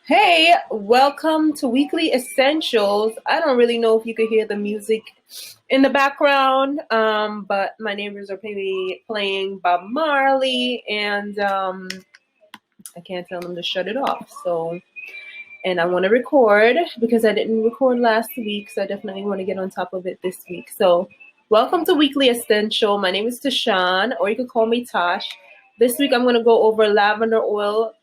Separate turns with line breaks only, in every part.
Hey, welcome to Weekly Essentials. I don't really know if you could hear the music in the background, but my neighbors are playing Bob Marley, and I can't tell them to shut it off. And I want to record because I didn't record last week, so I definitely want to get on top of it this week. So, welcome to Weekly Essential. My name is Tashawn, or you can call me Tosh. This week I'm going to go over lavender oil.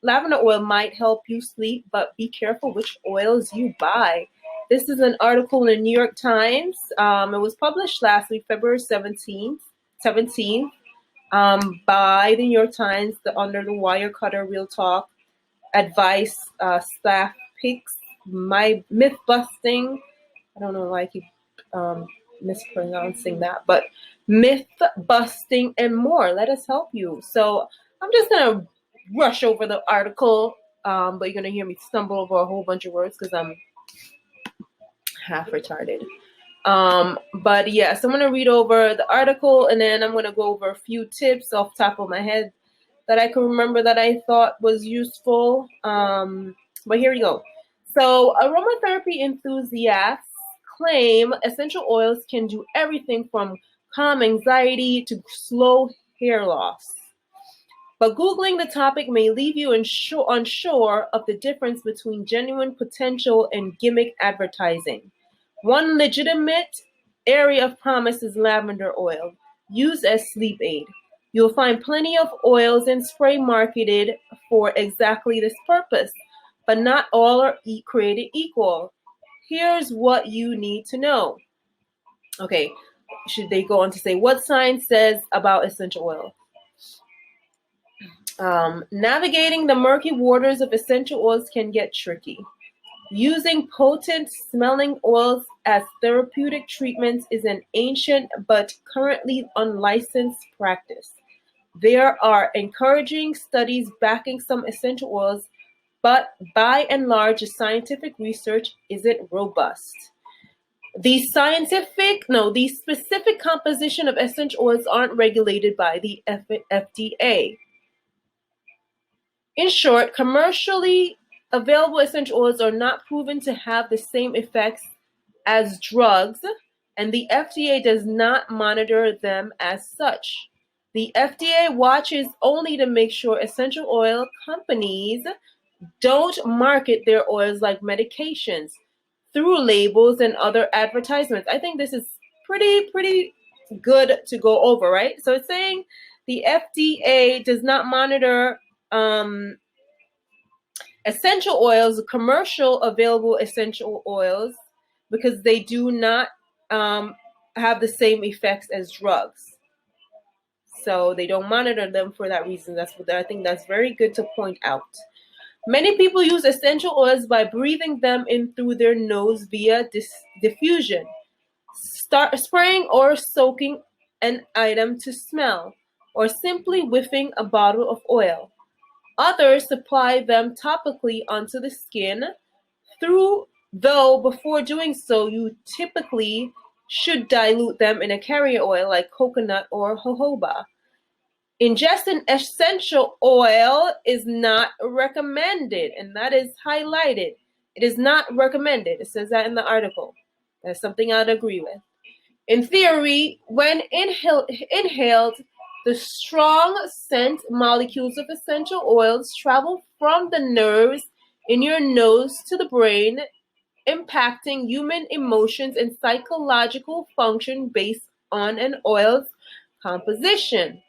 Lavender oil might help you sleep, but be careful which oils you buy. This is an article in the New York Times. It was published last week, February 17th, by the New York Times, under the Wirecutter Real Talk advice, staff picks, my myth busting. I don't know why I keep mispronouncing that, but myth busting and more. Let us help you. So I'm just gonna rush over the article, but you're gonna hear me stumble over a whole bunch of words because I'm half retarded. But yes, I'm gonna read over the article and then I'm gonna go over a few tips off the top of my head that I can remember that I thought was useful. But here we go. So aromatherapy enthusiasts claim essential oils can do everything from calm anxiety to slow hair loss. But Googling the topic may leave you unsure of the difference between genuine potential and gimmick advertising. One legitimate area of promise is lavender oil, used as sleep aid. You'll find plenty of oils and spray marketed for exactly this purpose, but not all are created equal. Here's what you need to know. Okay, should they go on to say what science says about essential oil? Navigating the murky waters of essential oils can get tricky. Using potent smelling oils as therapeutic treatments is an ancient but currently unlicensed practice. There are encouraging studies backing some essential oils, but by and large, the scientific research isn't robust. The specific composition of essential oils aren't regulated by the FDA. In short, commercially available essential oils are not proven to have the same effects as drugs, and the FDA does not monitor them as such. The FDA watches only to make sure essential oil companies don't market their oils like medications through labels and other advertisements. I think this is pretty good to go over, right? So it's saying the FDA does not monitor essential oils, commercial available essential oils, because they do not have the same effects as drugs. So they don't monitor them for that reason. I think that's very good to point out. Many people use essential oils by breathing them in through their nose via diffusion, spraying or soaking an item to smell, or simply whiffing a bottle of oil. Others apply them topically onto the skin, though before doing so, you typically should dilute them in a carrier oil like coconut or jojoba. Ingesting essential oil is not recommended, and that is highlighted. It is not recommended. It says that in the article. That's something I'd agree with. In theory, when inhaled, the strong scent molecules of essential oils travel from the nerves in your nose to the brain, impacting human emotions and psychological function based on an oil's composition.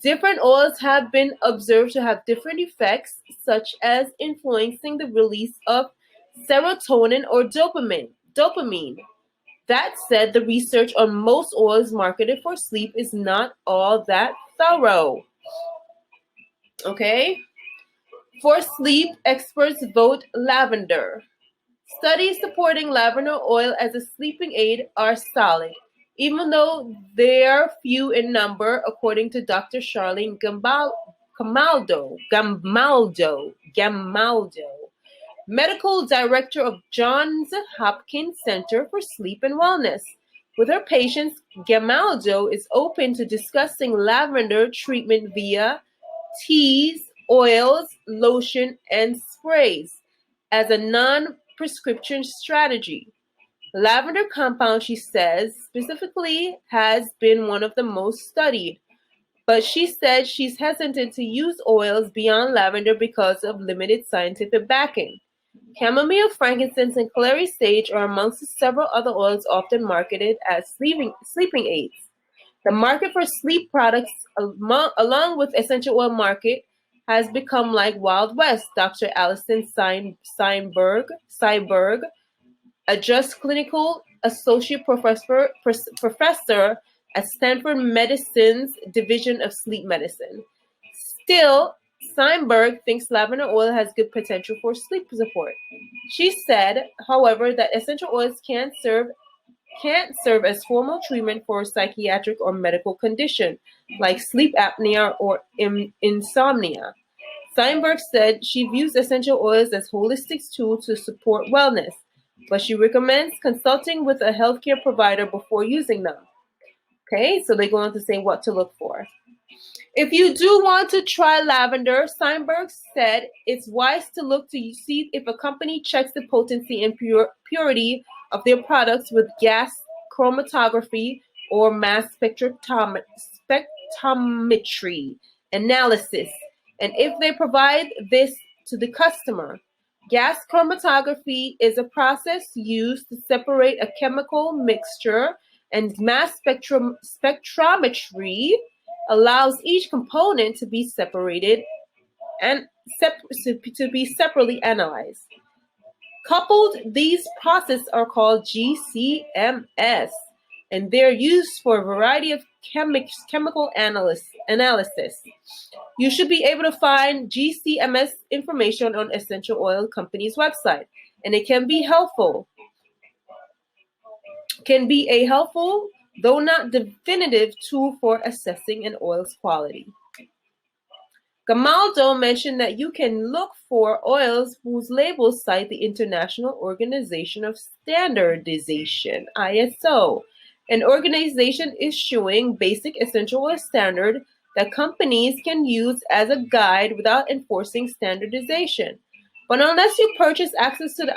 Different oils have been observed to have different effects, such as influencing the release of serotonin or dopamine. That said, the research on most oils marketed for sleep is not all that thorough. Okay? For sleep, experts vote lavender. Studies supporting lavender oil as a sleeping aid are solid, even though they're few in number, according to Dr. Charlene Gamaldo, medical director of Johns Hopkins Center for Sleep and Wellness. With her patients, Gamaldo is open to discussing lavender treatment via teas, oils, lotion, and sprays. as a non-prescription strategy. Lavender compound, she says, specifically has been one of the most studied, but she said she's hesitant to use oils beyond lavender because of limited scientific backing. Chamomile, frankincense, and clary sage are amongst several other oils often marketed as sleeping aids. The market for sleep products, along with essential oil market, has become like Wild West. Dr. Alison Seiberg, a just clinical associate professor at Stanford Medicine's Division of Sleep Medicine. Still, Seinberg thinks lavender oil has good potential for sleep support. She said, however, that essential oils can't serve as formal treatment for psychiatric or medical condition like sleep apnea or insomnia. Seinberg said she views essential oils as holistic tools to support wellness, but she recommends consulting with a healthcare provider before using them. Okay, so they go on to say what to look for. If you do want to try lavender, Seinberg said it's wise to look to see if a company checks the potency and purity of their products with gas chromatography or mass spectrometry analysis, and if they provide this to the customer. Gas chromatography is a process used to separate a chemical mixture, and mass spectrometry allows each component to be separated and to be separately analyzed. Coupled, these processes are called GCMS, and they're used for a variety of chemical analysis. You should be able to find GCMS information on Essential Oil Company's website, and it can be helpful. Though not definitive, tool for assessing an oil's quality. Gamaldo mentioned that you can look for oils whose labels cite the International Organization of Standardization, ISO, an organization issuing basic essential oil standard that companies can use as a guide without enforcing standardization. But unless you purchase access to the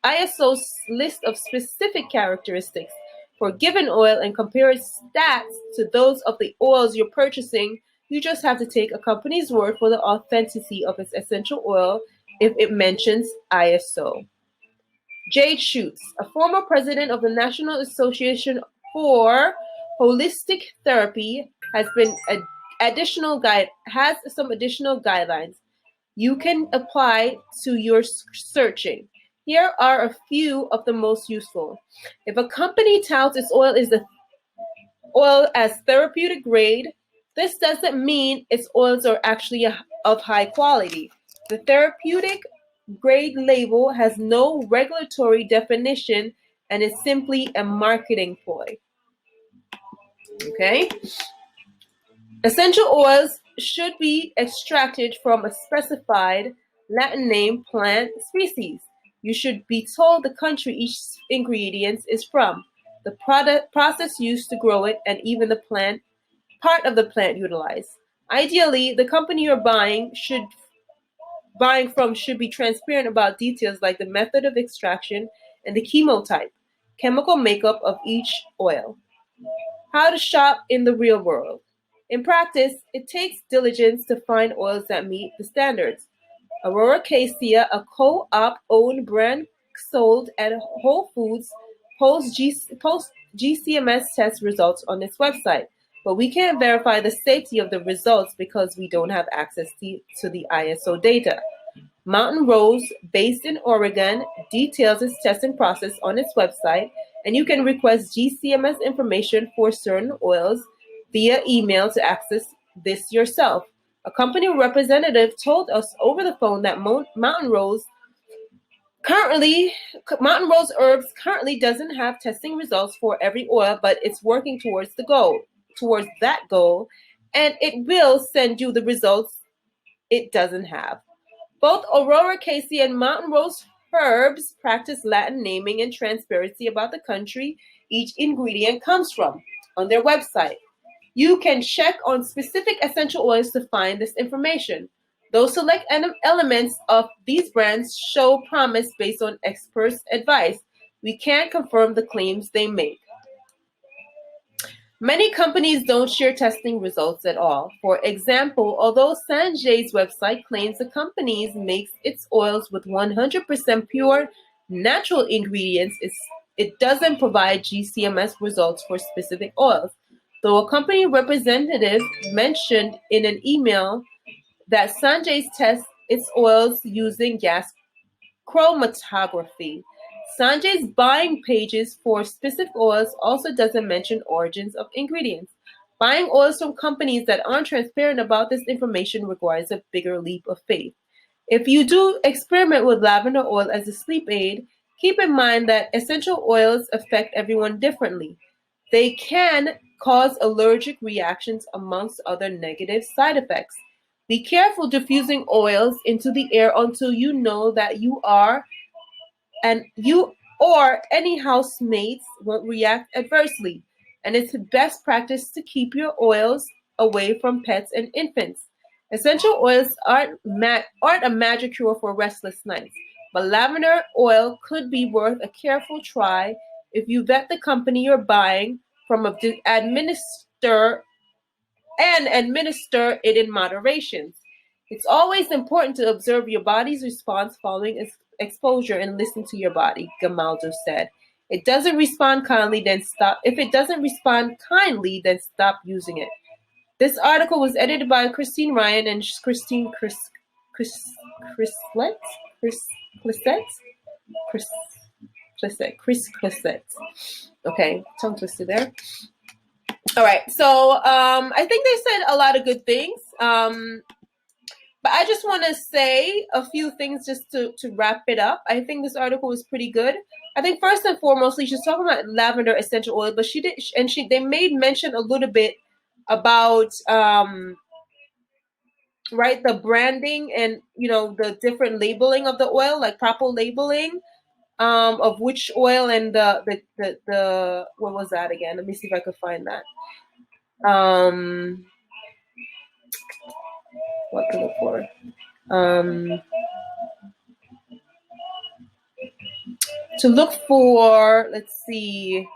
ISO's list of specific characteristics for a given oil and compare its stats to those of the oils you're purchasing, you just have to take a company's word for the authenticity of its essential oil if it mentions ISO. Jade Schutz, a former president of the National Association for Holistic Therapy, has some additional guidelines you can apply to your searching. Here are a few of the most useful. If a company touts its oil as therapeutic grade, this doesn't mean its oils are actually of high quality. The therapeutic grade label has no regulatory definition and is simply a marketing ploy. Okay? Essential oils should be extracted from a specified Latin name plant species. You should be told the country each ingredient is from, the process used to grow it, and even the part of the plant utilized. Ideally, the company you're buying from should be transparent about details like the method of extraction and the chemotype, chemical makeup of each oil. How to shop in the real world. In practice, it takes diligence to find oils that meet the standards. Aurora Cassia, a co-op-owned brand sold at Whole Foods, posts GCMS test results on its website, but we can't verify the safety of the results because we don't have access to the ISO data. Mountain Rose, based in Oregon, details its testing process on its website, and you can request GCMS information for certain oils via email to access this yourself. A company representative told us over the phone that Mountain Rose Herbs currently doesn't have testing results for every oil, but it's working towards that goal, and it will send you the results it doesn't have. Both Aurora Casey and Mountain Rose Herbs practice Latin naming and transparency about the country each ingredient comes from on their website. You can check on specific essential oils to find this information. Those select elements of these brands show promise based on experts' advice. We can't confirm the claims they make. Many companies don't share testing results at all. For example, although Sanjay's website claims the company makes its oils with 100% pure natural ingredients, it doesn't provide GCMS results for specific oils. Though a company representative mentioned in an email that Sanjay's tests its oils using gas chromatography. Sanjay's buying pages for specific oils also doesn't mention origins of ingredients. Buying oils from companies that aren't transparent about this information requires a bigger leap of faith. If you do experiment with lavender oil as a sleep aid, keep in mind that essential oils affect everyone differently. They can cause allergic reactions amongst other negative side effects. Be careful diffusing oils into the air until you know that you or any housemates won't react adversely. And it's best practice to keep your oils away from pets and infants. Essential oils aren't a magic cure for restless nights, but lavender oil could be worth a careful try if you vet the company you're buying from, administer it in moderation. It's always important to observe your body's response following exposure and listen to your body, Gamaldo said. It doesn't respond kindly, then stop. If it doesn't respond kindly, then stop using it. This article was edited by Christine Ryan and Christine Clisset. Cyr-Clisset. Okay, tongue twisted there. All right, so I think they said a lot of good things. But I just want to say a few things just to wrap it up. I think this article was pretty good. I think first and foremost, she's talking about lavender essential oil, but they made mention a little bit about right, the branding and the different labeling of the oil, like proper labeling of which oil and the what was that again? Let me see if I could find that. What to look for? To look for, let's see,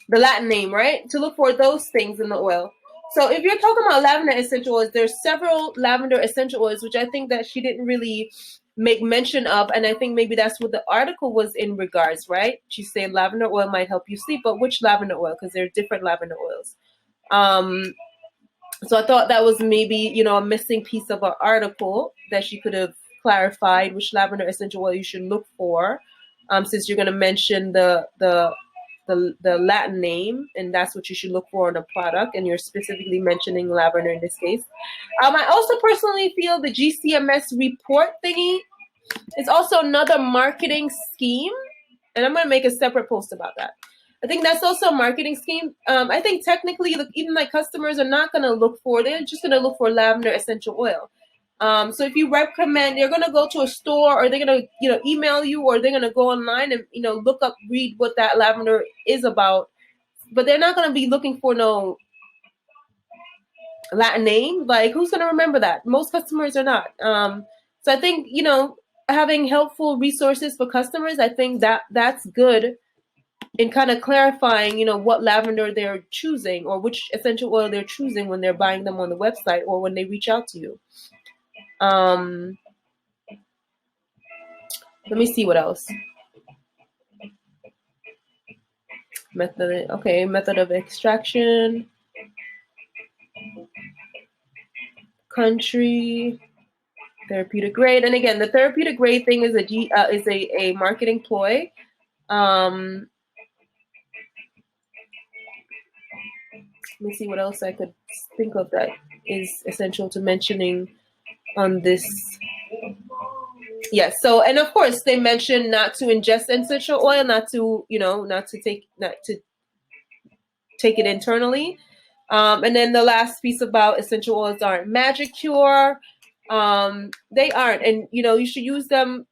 the Latin name, right? To look for those things in the oil. So if you're talking about lavender essential oils, there's several lavender essential oils, which I think that she didn't really make mention of, and I think maybe that's what the article was in regards, right? She's saying lavender oil might help you sleep, but which lavender oil? Because there are different lavender oils. So I thought that was maybe, a missing piece of our article that she could have clarified which lavender essential oil you should look for, since you're going to mention the Latin name, and that's what you should look for in a product, and you're specifically mentioning lavender in this case. I also personally feel the GCMS report thingy is also another marketing scheme, and I'm going to make a separate post about that. I think that's also a marketing scheme. I think technically, even like customers are not going to look for, they're just going to look for lavender essential oil. So if you recommend, they're going to go to a store, or they're going to, email you, or they're going to go online and, look up, read what that lavender is about. But they're not going to be looking for no Latin name. Like, who's going to remember that? Most customers are not. So I think, having helpful resources for customers, I think that's good in kind of clarifying, what lavender they're choosing, or which essential oil they're choosing when they're buying them on the website or when they reach out to you. Let me see what else. Method of extraction, country, therapeutic grade, and again, the therapeutic grade thing is a marketing ploy. Let me see what else I could think of that is essential to mentioning on this. Yes. So, and of course, they mentioned not to ingest essential oil, not to take it internally. And then the last piece about essential oils aren't magic cure. They aren't, and you should use them.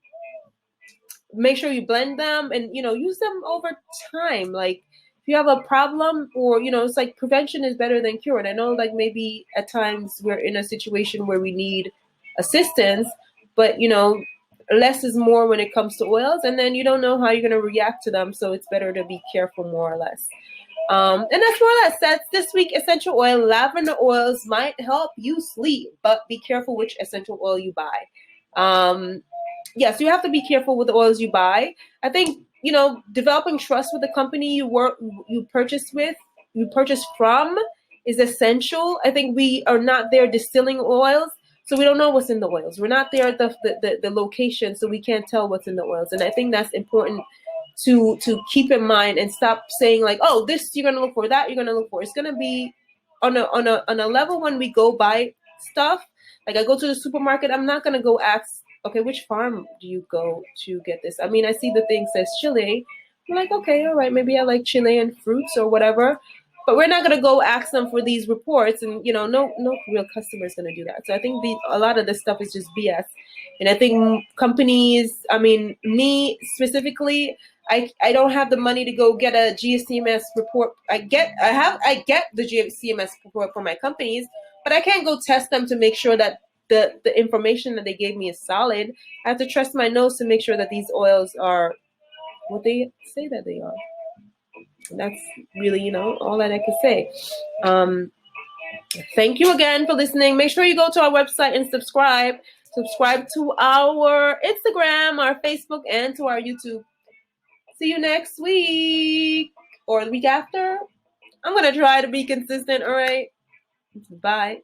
Make sure you blend them, and use them over time. Like, if you have a problem, or it's like prevention is better than cure. And I know, like, maybe at times we're in a situation where we need assistance, but less is more when it comes to oils, and then you don't know how you're going to react to them, so it's better to be careful, more or less. And that's more or less that's this week. Essential oil. Lavender oils might help you sleep, but be careful which essential oil you buy. Yes, you have to be careful with the oils you buy. I think developing trust with the company you purchase from is essential. I think we are not there distilling oils, so we don't know what's in the oils. We're not there at the location, so we can't tell what's in the oils. And I think that's important to keep in mind, and stop saying like, oh, this you're gonna look for, that you're gonna look for. It's gonna be on a level when we go buy stuff. Like, I go to the supermarket, I'm not gonna go ask, okay, which farm do you go to get this? I mean, I see the thing says Chile. I'm like, okay, all right, maybe I like Chilean fruits or whatever. But we're not gonna go ask them for these reports, and no real customer is gonna do that. So I think a lot of this stuff is just BS. And I think companies, I mean, me specifically, I don't have the money to go get a GCMS report. I get the GCMS report for my companies, but I can't go test them to make sure that the information that they gave me is solid. I have to trust my nose to make sure that these oils are what they say that they are. And that's really, all that I can say. Thank you again for listening. Make sure you go to our website and subscribe. Subscribe to our Instagram, our Facebook, and to our YouTube. See you next week or the week after. I'm going to try to be consistent. All right. Bye.